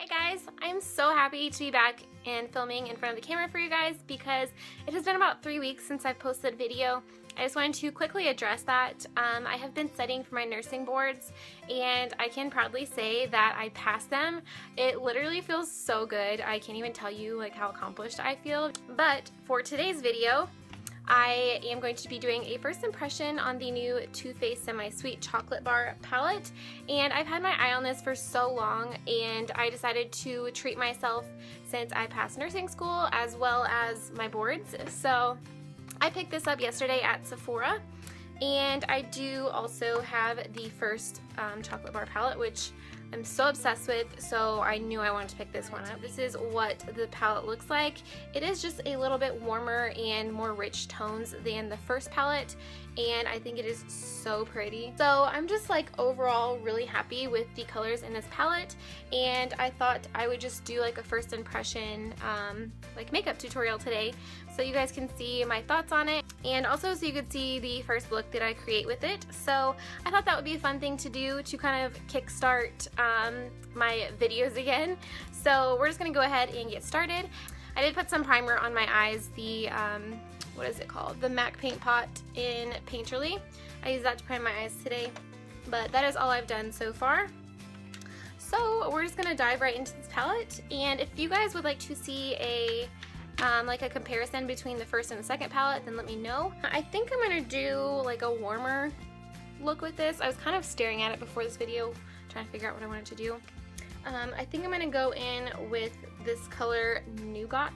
guys, I'm so happy to be back and filming in front of the camera for you guys because it has been about 3 weeks since I've posted a video. I just wanted to quickly address that. I have been studying for my nursing boards and I can proudly say that I passed them. It literally feels so good. I can't even tell you like how accomplished I feel. But for today's video, I am going to be doing a first impression on the new Too Faced Semi-Sweet Chocolate Bar palette, and I've had my eye on this for so long and I decided to treat myself since I passed nursing school as well as my boards. So I picked this up yesterday at Sephora, and I do also have the first chocolate bar palette, which I'm so obsessed with, so I knew I wanted to pick this one up. This is what the palette looks like. It is just a little bit warmer and more rich tones than the first palette, and I think it is so pretty. So I'm just like overall really happy with the colors in this palette, and I thought I would just do like a first impression like makeup tutorial today so you guys can see my thoughts on it, and also so you could see the first look that I create with it. So I thought that would be a fun thing to do to kind of kickstart my videos again. So we're just gonna go ahead and get started. I did put some primer on my eyes, the what is it called? The MAC Paint Pot in Painterly. I used that to prime my eyes today, but that is all I've done so far. So we're just gonna dive right into this palette, and if you guys would like to see a like a comparison between the first and the second palette, then let me know. I think I'm gonna do like a warmer look with this. I was kind of staring at it before this video, trying to figure out what I wanted to do. I think I'm gonna go in with this color Nougat.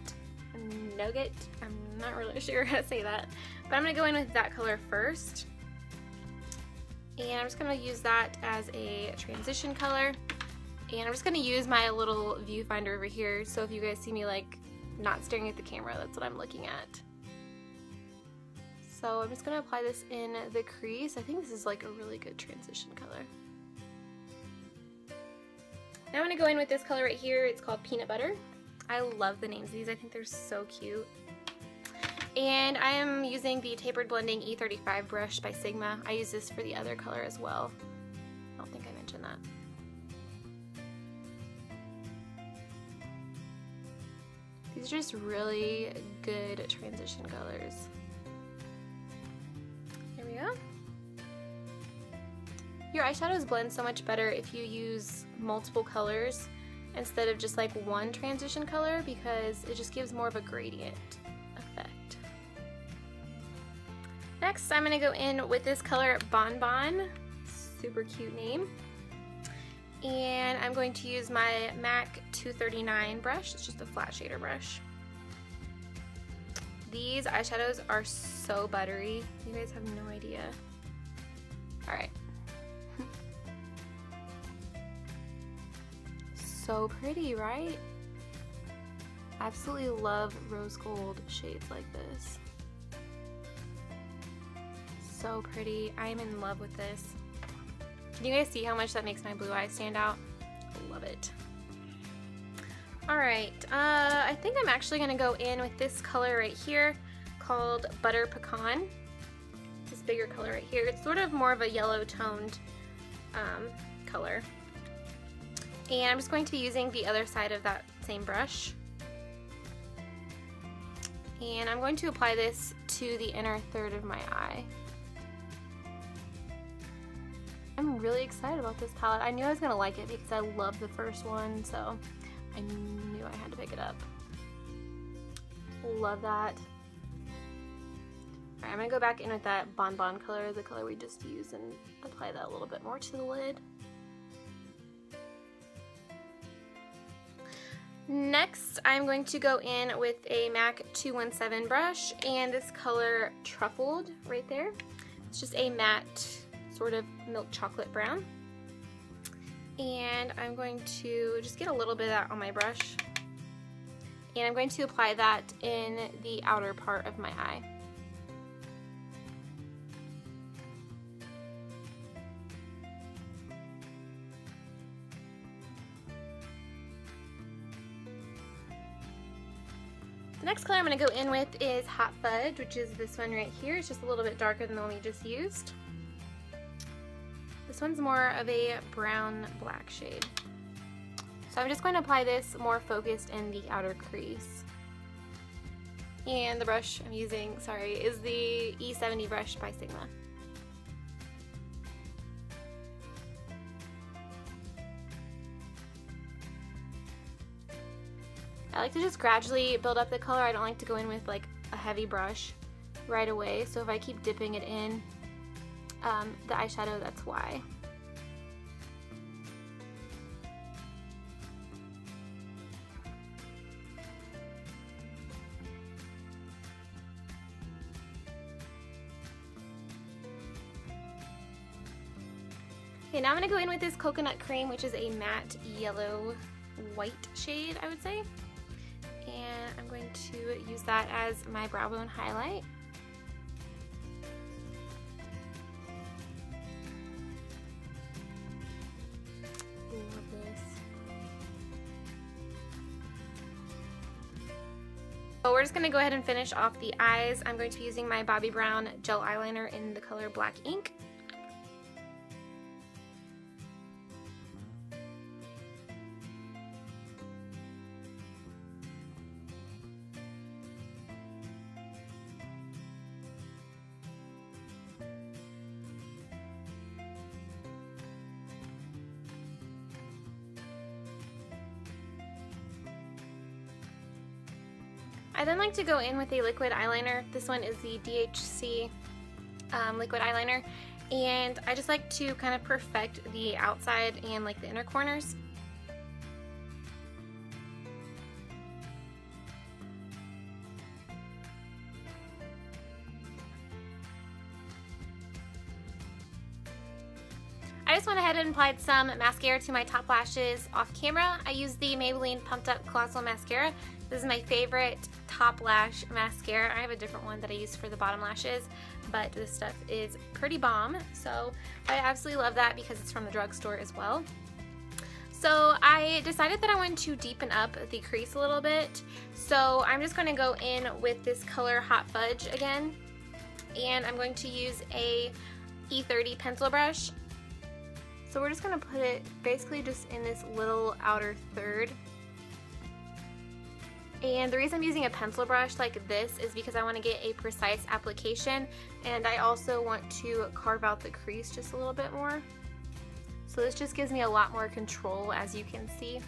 I'm not really sure how to say that, but I'm gonna go in with that color first. And I'm just gonna use that as a transition color. And I'm just gonna use my little viewfinder over here, so if you guys see me like not staring at the camera, that's what I'm looking at. So I'm just gonna apply this in the crease. I think this is like a really good transition color. Now I'm gonna go in with this color right here. It's called Peanut Butter. I love the names of these. I think they're so cute. And I am using the Tapered Blending E35 brush by Sigma. I use this for the other color as well. I don't think I mentioned that. These are just really good transition colors. There we go. Your eyeshadows blend so much better if you use multiple colors instead of just like one transition color, because it just gives more of a gradient effect. Next, I'm going to go in with this color Bonbon. Super cute name. And I'm going to use my MAC 239 brush. It's just a flat shader brush. These eyeshadows are so buttery. You guys have no idea. Alright. So pretty, right? Absolutely love rose gold shades like this. So pretty. I am in love with this. Can you guys see how much that makes my blue eyes stand out? Love it. Alright, I think I'm actually going to go in with this color right here called Butter Pecan. This bigger color right here. It's sort of more of a yellow toned color. And I'm just going to be using the other side of that same brush. And I'm going to apply this to the inner third of my eye. I'm really excited about this palette. I knew I was going to like it because I love the first one, so I knew I had to pick it up. Love that. Alright, I'm going to go back in with that Bonbon color, the color we just used, and apply that a little bit more to the lid. Next, I'm going to go in with a MAC 217 brush, and this color Truffled right there. It's just a matte sort of milk chocolate brown. And I'm going to just get a little bit of that on my brush, and I'm going to apply that in the outer part of my eye. The next color I'm going to go in with is Hot Fudge, which is this one right here. It's just a little bit darker than the one we just used. This one's more of a brown black shade. So I'm just going to apply this more focused in the outer crease. And the brush I'm using, sorry, is the E70 brush by Sigma. I like to just gradually build up the color. I don't like to go in with like a heavy brush right away. So if I keep dipping it in the eyeshadow, that's why. Okay, now I'm going to go in with this coconut cream, which is a matte yellow white shade, I would say. And I'm going to use that as my brow bone highlight. Love this. So we're just going to go ahead and finish off the eyes. I'm going to be using my Bobbi Brown gel eyeliner in the color Black Ink. I then like to go in with a liquid eyeliner. This one is the DHC liquid eyeliner, and I just like to kind of perfect the outside and like the inner corners. I just went ahead and applied some mascara to my top lashes off camera. I used the Maybelline Pumped Up Colossal Mascara. This is my favorite top lash mascara. I have a different one that I use for the bottom lashes, but this stuff is pretty bomb. So I absolutely love that because it's from the drugstore as well. So I decided that I wanted to deepen up the crease a little bit. So I'm just going to go in with this color Hot Fudge again, and I'm going to use a E30 pencil brush. So we're just going to put it basically just in this little outer third. And the reason I'm using a pencil brush like this is because I want to get a precise application, and I also want to carve out the crease just a little bit more. So this just gives me a lot more control, as you can see.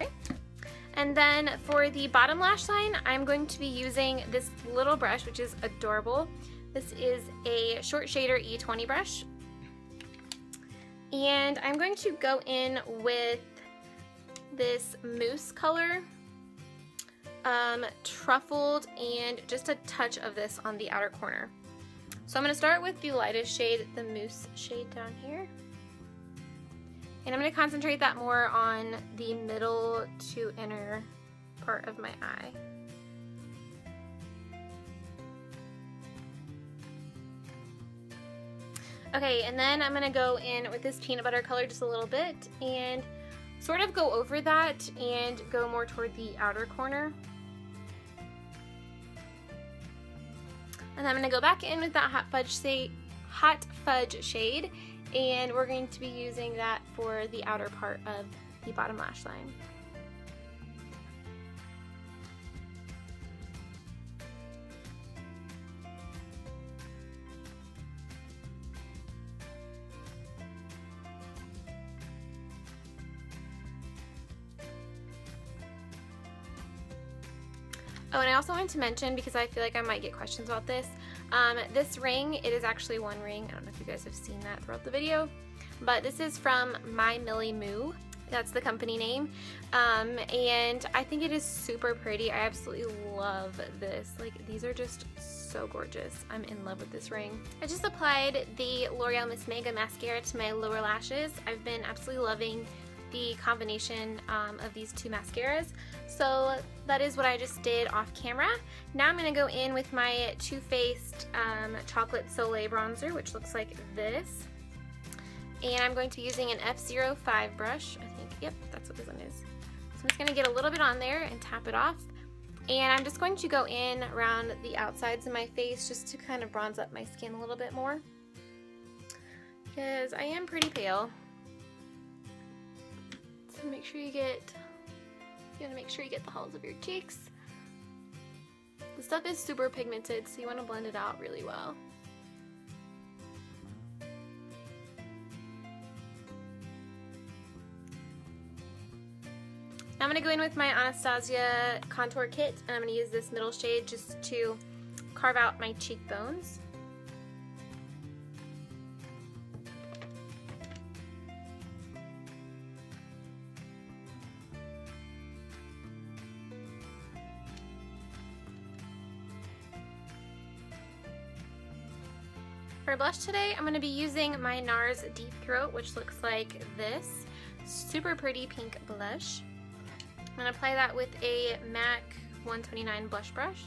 Okay. And then for the bottom lash line, I'm going to be using this little brush, which is adorable. This is a short shader E20 brush. And I'm going to go in with this mousse color, truffled, and just a touch of this on the outer corner. So I'm going to start with the lightest shade, the mousse shade down here. And I'm going to concentrate that more on the middle to inner part of my eye. Okay, and then I'm going to go in with this peanut butter color just a little bit and sort of go over that and go more toward the outer corner. And I'm going to go back in with that Hot Fudge shade, and we're going to be using that for the outer part of the bottom lash line. Oh, and I also wanted to mention, because I feel like I might get questions about this, this ring, it is actually one ring. I don't know if you guys have seen that throughout the video, but this is from My Millie Moo. That's the company name, and I think it is super pretty. I absolutely love this. Like, these are just so gorgeous. I'm in love with this ring. I just applied the L'Oreal Miss Mega mascara to my lower lashes. I've been absolutely loving the combination of these two mascaras. So that is what I just did off camera. Now I'm going to go in with my Too Faced Chocolate Soleil bronzer, which looks like this. And I'm going to be using an F05 brush. I think, yep, that's what this one is. So I'm just going to get a little bit on there and tap it off. And I'm just going to go in around the outsides of my face just to kind of bronze up my skin a little bit more, because I am pretty pale. sure you gotta make sure you get the hollows of your cheeks. The stuff is super pigmented, so you want to blend it out really well. Now I'm going to go in with my Anastasia contour kit, and I'm going to use this middle shade just to carve out my cheekbones. For blush today, I'm going to be using my NARS Deep Throat, which looks like this. Super pretty pink blush. I'm going to apply that with a MAC 129 blush brush.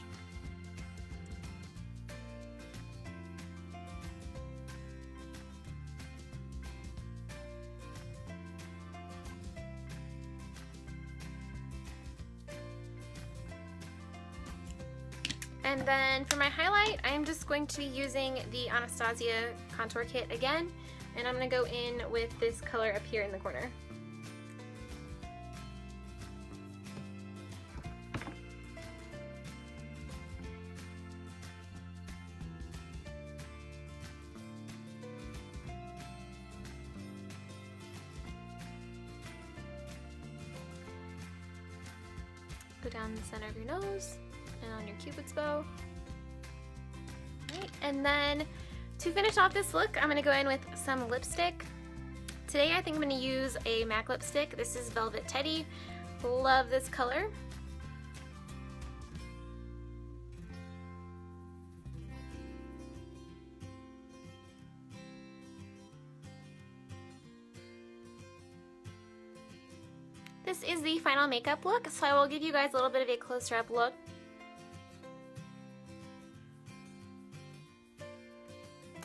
And then for my highlight, I'm just going to be using the Anastasia contour kit again, and I'm going to go in with this color up here in the corner. Go down the center of your nose and on your cupid's bow. Right, and then to finish off this look, I'm going to go in with some lipstick. Today I think I'm going to use a MAC lipstick. This is Velvet Teddy. Love this color. This is the final makeup look, so I will give you guys a little bit of a closer up look.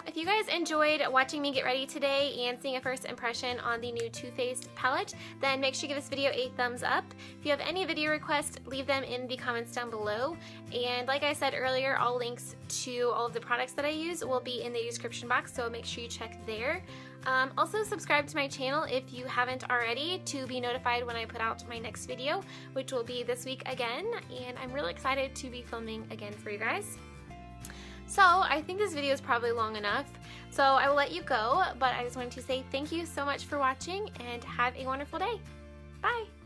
If you guys enjoyed watching me get ready today and seeing a first impression on the new Too Faced palette, then make sure you give this video a thumbs up. If you have any video requests, leave them in the comments down below. And like I said earlier, all links to all of the products that I use will be in the description box, so make sure you check there. Also subscribe to my channel if you haven't already to be notified when I put out my next video, which will be this week again, and I'm really excited to be filming again for you guys. So I think this video is probably long enough, so I will let you go, but I just wanted to say thank you so much for watching and have a wonderful day. Bye!